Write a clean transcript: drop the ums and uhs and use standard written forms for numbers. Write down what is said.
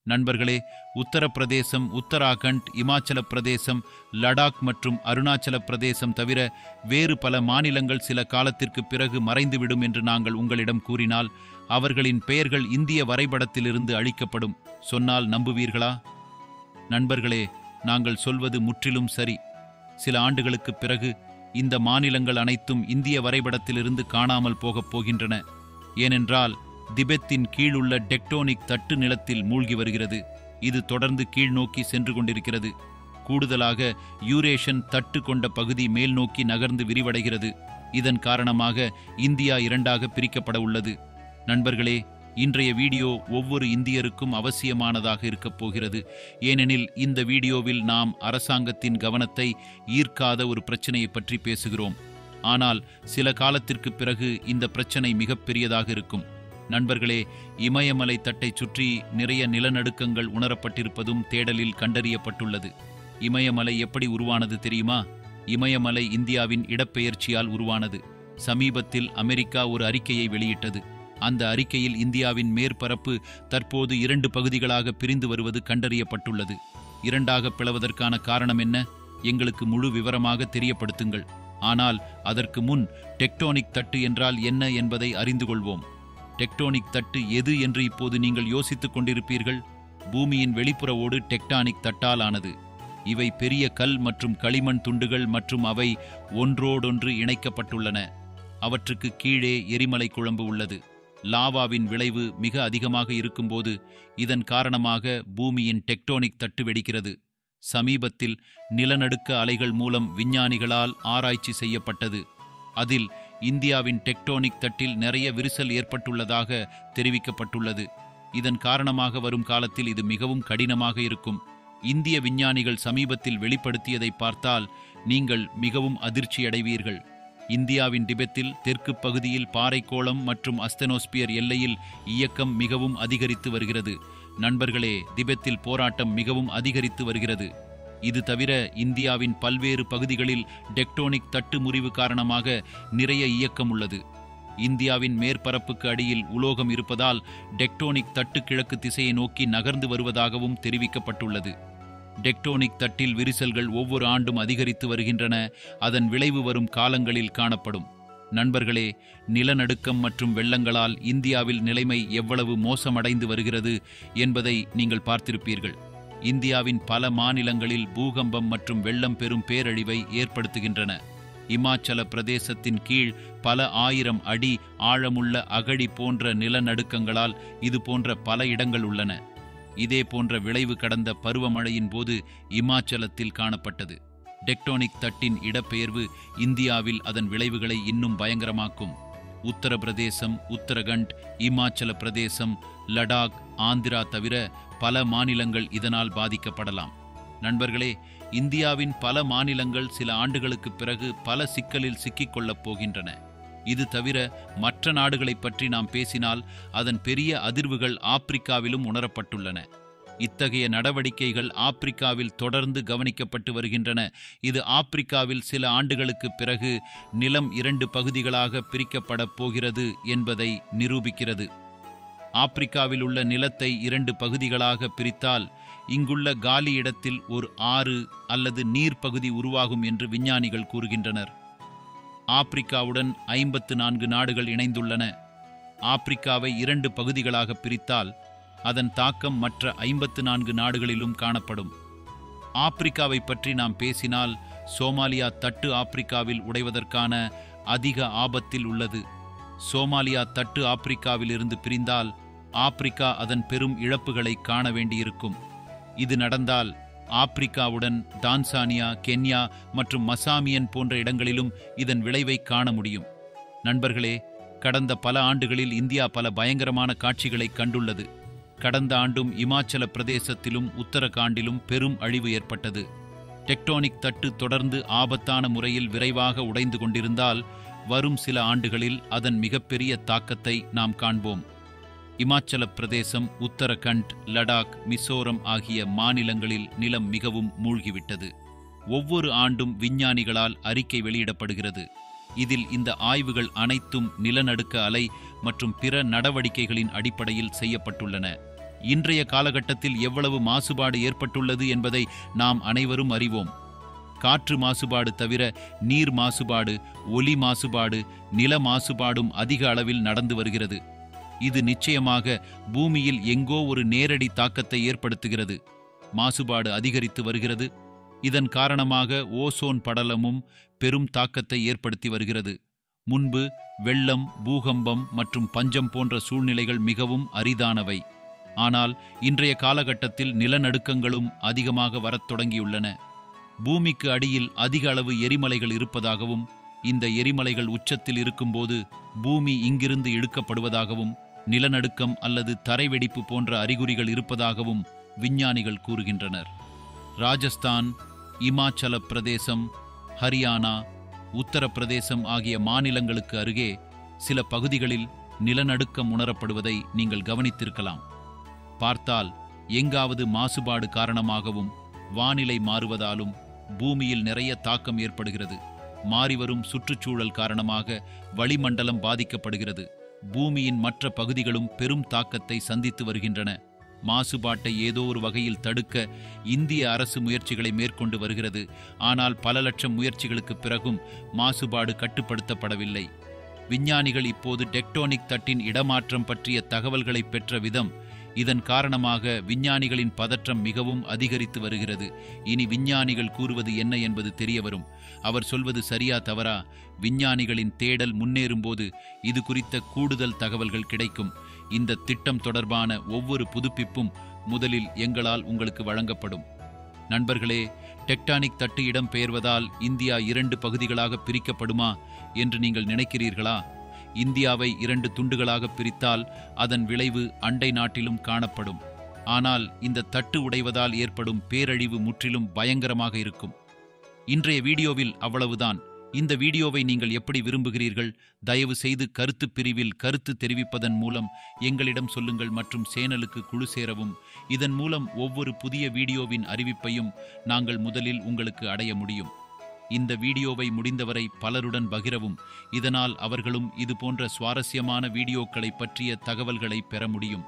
நண்பர்களே, உத்தரப்பிரதேசம், உத்தராகண்ட், இமாச்சல பிரதேசம், லடாக் மற்றும் அருணாச்சல பிரதேசம் தவிர வேறு பல மாநிலங்கள் சில காலத்திற்கு பிறகு மறைந்துவிடும் என்று நாங்கள் உங்களிடம் கூறினால் அவர்களின் பெயர்கள் இந்திய வரைபடத்திலிருந்து அழிக்கப்படும். சொன்னால் நம்புவீர்களா? நண்பர்களே, நாங்கள் சொல்வது முற்றிலும் சரி. சில ஆண்டுகளுக்கு பிறகு இந்த மாநிலங்கள் அனைத்தும் இந்திய வரைபடத்திலிருந்து காணாமல் போகப் போகின்றன. ஏனென்றால் திபெத்தின் கீழுள்ள டெக்டோனிக் தட்டு நிலத்தில் மூழ்கி வருகிறது. இது தொடர்ந்து கீழ் நோக்கி சென்று கொண்டிருக்கிறது. கூடுதலாக யூரேஷன் தட்டு கொண்ட பகுதி மேல் நோக்கி நகர்ந்து விரிவடைகிறது. இதன் காரணமாக இந்தியா இரண்டாக பிரிக்கப்பட உள்ளது. நண்பர்களே, இன்றைய வீடியோ ஒவ்வொரு இந்தியருக்கும் அவசியமானதாக இருக்கப் போகிறது. ஏனெனில் இந்த வீடியோவில் நாம் அரசாங்கத்தின் கவனத்தை ஈர்க்காத ஒரு பிரச்சனையை பற்றி பேசுகிறோம். ஆனால் சில காலத்திற்கு பிறகு இந்த பிரச்சனை மிகப்பெரியதாக இருக்கும். நண்பர்களே, இமயமலை தட்டை சுற்றி நிறைய நிலநடுக்கங்கள் உணரப்பட்டிருப்பதும் தேடலில் கண்டறியப்பட்டுள்ளது. இமயமலை எப்படி உருவானது தெரியுமா? இமயமலை இந்தியாவின் இடப்பெயர்ச்சியால் உருவானது. சமீபத்தில் அமெரிக்கா ஒரு அறிக்கையை வெளியிட்டது. அந்த அறிக்கையில் இந்தியாவின் மேற்பரப்பு தற்போது 2 பகுதிகளாக பிரிந்து வருவது கண்டறியப்பட்டுள்ளது. இரண்டாக பிளவதற்கான காரணம் என்ன? எங்களுக்கு முழு விவரமாக தெரியப்படுத்துங்கள். ஆனால் அதற்கு முன் டெக்டோனிக் தட்டு என்றால் என்ன என்பதை அறிந்து கொள்வோம். டெக்டோனிக் தட்டு எது என்று இப்போது நீங்கள் யோசித்துக் கொண்டிருப்பீர்கள். பூமியின் வெளிப்புற ஓடு டெக்டானிக் தட்டால் ஆனது. இவை பெரிய கல் மற்றும் களிமண் துண்டுகள் மற்றும் அவை ஒன்றோடொன்று இணைக்கப்பட்டுள்ளன. அவற்றுக்கு கீழே எரிமலை குழம்பு உள்ளது. லாவாவின் விளைவு மிக அதிகமாக இருக்கும்போது இதன் காரணமாக பூமியின் டெக்டோனிக் தட்டு வெடிக்கிறது. சமீபத்தில் நிலநடுக்க அலைகள் மூலம் விஞ்ஞானிகளால் ஆராய்ச்சி செய்யப்பட்டது. அதில் இந்தியாவின் டெக்டோனிக் தட்டில் நிறைய விரிசல் ஏற்பட்டுள்ளதாக தெரிவிக்கப்பட்டுள்ளது. இதன் காரணமாக வரும் காலத்தில் இது மிகவும் கடினமாக இருக்கும். இந்திய விஞ்ஞானிகள் சமீபத்தில் வெளிப்படுத்தியதை பார்த்தால் நீங்கள் மிகவும் அதிர்ச்சியடைவீர்கள். இந்தியாவின் திபெத்தில் தெற்கு பகுதியில் பாறைக்கோளம் மற்றும் அஸ்தெனோஸ்பியர் எல்லையில் இயக்கம் மிகவும் அதிகரித்து வருகிறது. நண்பர்களே, திபெத்தில் போராட்டம் மிகவும் அதிகரித்து வருகிறது. இது தவிர இந்தியாவின் பல்வேறு பகுதிகளில் டெக்டோனிக் தட்டு முறிவு காரணமாக நிறைய இயக்கம் உள்ளது. இந்தியாவின் மேற்பரப்புக்கு அடியில் உலோகம் இருப்பதால் டெக்டோனிக் தட்டு கிழக்கு திசையை நோக்கி நகர்ந்து வருவதாகவும் தெரிவிக்கப்பட்டுள்ளது. டெக்டோனிக் தட்டில் விரிசல்கள் ஒவ்வொரு ஆண்டும் அதிகரித்து வருகின்றன. அதன் விளைவு வரும் காலங்களில் காணப்படும். நண்பர்களே, நிலநடுக்கம் மற்றும் வெள்ளங்களால் இந்தியாவில் நிலைமை எவ்வளவு மோசமடைந்து வருகிறது என்பதை நீங்கள் பார்த்திருப்பீர்கள். இந்தியாவின் பல மாநிலங்களில் பூகம்பம் மற்றும் வெள்ளம் பெரும் பேரழிவை ஏற்படுத்துகின்றன. இமாச்சல பிரதேசத்தின் கீழ் பல 1000 அடி ஆழமுள்ள அகழி போன்ற நிலநடுக்கங்களால் இது போன்ற பல இடங்கள் உள்ளன. இதே போன்ற விளைவு கடந்த பருவமழையின் போது இமாச்சலத்தில் காணப்பட்டது. டெக்டோனிக் தட்டின் இடப்பெயர்வு இந்தியாவில் அதன் விளைவுகளை இன்னும் பயங்கரமாக்கும். உத்தரப்பிரதேசம், உத்தரகண்ட், இமாச்சல பிரதேசம், லடாக், ஆந்திரா தவிர பல மாநிலங்கள் இதனால் பாதிக்கப்படலாம். நண்பர்களே, இந்தியாவின் பல மாநிலங்கள் சில ஆண்டுகளுக்கு பிறகு பல சிக்கலில் சிக்கிக்கொள்ளப் போகின்றன. இது தவிர மற்ற நாடுகளை பற்றி நாம் பேசினால் அதன் பெரிய அதிர்வுகள் ஆப்பிரிக்காவிலும் உணரப்பட்டுள்ளன. இத்தகைய நடவடிக்கைகள் ஆப்பிரிக்காவில் தொடர்ந்து கவனிக்கப்பட்டு வருகின்றன. இது ஆப்பிரிக்காவில் சில ஆண்டுகளுக்கு பிறகு நிலம் 2 பகுதிகளாக பிரிக்கப்படப் போகிறது என்பதை நிரூபிக்கிறது. ஆப்பிரிக்காவில் உள்ள நிலத்தை 2 பகுதிகளாக பிரித்தால் இங்குள்ள காலி இடத்தில் ஒரு ஆறு அல்லது நீர் பகுதி உருவாகும் என்று விஞ்ஞானிகள் கூறுகின்றனர். ஆப்பிரிக்காவுடன் 54 நாடுகள் இணைந்துள்ளன. ஆப்பிரிக்காவை 2 பகுதிகளாக பிரித்தால் அதன் தாக்கம் மற்ற 54 நாடுகளிலும் காணப்படும். ஆப்பிரிக்காவை பற்றி நாம் பேசினால் சோமாலியா தட்டு ஆப்பிரிக்காவில் உடைவதற்கான அதிக ஆபத்தில் உள்ளது. சோமாலியா தட்டு ஆப்பிரிக்காவில் இருந்து பிரிந்தால் ஆப்பிரிக்கா அதன் பெரும் இழப்புகளை காண வேண்டியிருக்கும். இது நடந்தால் ஆப்பிரிக்காவுடன் தான்சானியா, கென்யா மற்றும் மசாமியன் போன்ற இடங்களிலும் இதன் விளைவை காண முடியும். நண்பர்களே, கடந்த பல ஆண்டுகளில் இந்தியா பல பயங்கரமான காட்சிகளை கண்டுள்ளது. கடந்த ஆண்டும் இமாச்சல பிரதேசத்திலும் உத்தரகாண்டிலும் பெரும் அழிவு ஏற்பட்டது. டெக்டோனிக் தட்டு தொடர்ந்து ஆபத்தான முறையில் விரைவாக உடைந்து கொண்டிருந்தால் வரும் சில ஆண்டுகளில் அதன் மிகப்பெரிய தாக்கத்தை நாம் காண்போம். இமாச்சல பிரதேசம், உத்தரகண்ட், லடாக், மிசோரம் ஆகிய மாநிலங்களில் நிலம் மிகவும் மூழ்கிவிட்டது. ஒவ்வொரு ஆண்டும் விஞ்ஞானிகளால் அறிக்கை வெளியிடப்படுகிறது. இதில் இந்த ஆய்வுகள் அனைத்தும் நிலநடுக்க அலை மற்றும் பிற நடவடிக்கைகளின் அடிப்படையில் செய்யப்பட்டுள்ளன. இன்றைய காலகட்டத்தில் எவ்வளவு மாசுபாடு ஏற்பட்டுள்ளது என்பதை நாம் அனைவரும் அறிவோம். காற்று மாசுபாடு தவிர நீர் மாசுபாடு, ஒலி மாசுபாடு, நில மாசுபாடும் அதிக அளவில் நடந்து வருகிறது. இது நிச்சயமாக பூமியில் எங்கோ ஒரு நேரடி தாக்கத்தை ஏற்படுத்துகிறது. மாசுபாடு அதிகரித்து வருகிறது. இதன் காரணமாக ஓசோன் படலமும் பெரும் தாக்கத்தை ஏற்படுத்தி வருகிறது. முன்பு வெள்ளம், பூகம்பம் மற்றும் பஞ்சம் போன்ற சூழ்நிலைகள் மிகவும் அரிதானவை. ஆனால் இன்றைய காலகட்டத்தில் நிலநடுக்கங்களும் அதிகமாக வரத் தொடங்கியுள்ளன. பூமிக்கு அடியில் அதிக அளவு எரிமலைகள் இருப்பதாகவும், இந்த எரிமலைகள் உச்சத்தில் இருக்கும்போது பூமி இங்கிருந்து இழுக்கப்படுவதாகவும், நிலநடுக்கம் அல்லது தரைவெடிப்பு போன்ற அறிகுறிகள் இருப்பதாகவும் விஞ்ஞானிகள் கூறுகின்றனர். ராஜஸ்தான், இமாச்சல பிரதேசம், ஹரியானா, உத்தரப்பிரதேசம் ஆகிய மாநிலங்களுக்கு அருகே சில பகுதிகளில் நிலநடுக்கம் உணரப்படுவதை நீங்கள் கவனித்திருக்கலாம். பார்த்தால் எங்காவது மாசுபாடு காரணமாகவும் வானிலை மாறுவதாலும் பூமியில் நிறைய தாக்கம் ஏற்படுகிறது. மாறிவரும் சுற்றுச்சூழல் காரணமாக வளிமண்டலம் பாதிக்கப்படுகிறது. பூமியின் மற்ற பகுதிகளும் பெரும் தாக்கத்தை சந்தித்து வருகின்றன. மாசுபாட்டை ஏதோ ஒரு வகையில் தடுக்க இந்திய அரசு முயற்சிகளை மேற்கொண்டு வருகிறது. ஆனால் பல லட்சம் முயற்சிகளுக்கு பிறகும் மாசுபாடு கட்டுப்படுத்தப்படவில்லை. விஞ்ஞானிகள் இப்போது டெக்டோனிக் தட்டின் இடமாற்றம் பற்றிய தகவல்களை பெற்ற விதம், இதன் காரணமாக விஞ்ஞானிகளின் பதற்றம் மிகவும் அதிகரித்து வருகிறது. இனி விஞ்ஞானிகள் கூறுவது என்ன என்பது தெரியவரும். அவர் சொல்வது சரியா தவறா? விஞ்ஞானிகளின் தேடல் முன்னேறும்போது இது குறித்த கூடுதல் தகவல்கள் கிடைக்கும். இந்த திட்டம் தொடர்பான ஒவ்வொரு புதுப்பிப்பும் முதலில் எங்களால் உங்களுக்கு வழங்கப்படும். நண்பர்களே, டெக்டானிக் தட்டு இடம் பெயர்வதால் இந்தியா 2 பகுதிகளாக பிரிக்கப்படுமா என்று நீங்கள் நினைக்கிறீர்களா? இந்தியாவை 2 துண்டுகளாக பிரித்தால் அதன் விளைவு அண்டை நாட்டிலும் காணப்படும். ஆனால் இந்த தட்டு உடைவதால் ஏற்படும் பேரழிவு முற்றிலும் பயங்கரமாக இருக்கும். இன்றைய வீடியோவில் அவ்வளவுதான். இந்த வீடியோவை நீங்கள் எப்படி விரும்புகிறீர்கள்? தயவு செய்து கருத்து பிரிவில் கருத்து தெரிவிப்பதன் மூலம் எங்களிடம் சொல்லுங்கள் மற்றும் சேனலுக்கு குழு சேரவும். இதன் மூலம் ஒவ்வொரு புதிய வீடியோவின் அறிவிப்பையும் நாங்கள் முதலில் உங்களுக்கு அடைய முடியும். இந்த வீடியோவை முடிந்தவரை பலருடன் பகிரவும். இதனால் அவர்களும் இதுபோன்ற சுவாரஸ்யமான வீடியோக்களை பற்றிய தகவல்களை பெற முடியும்.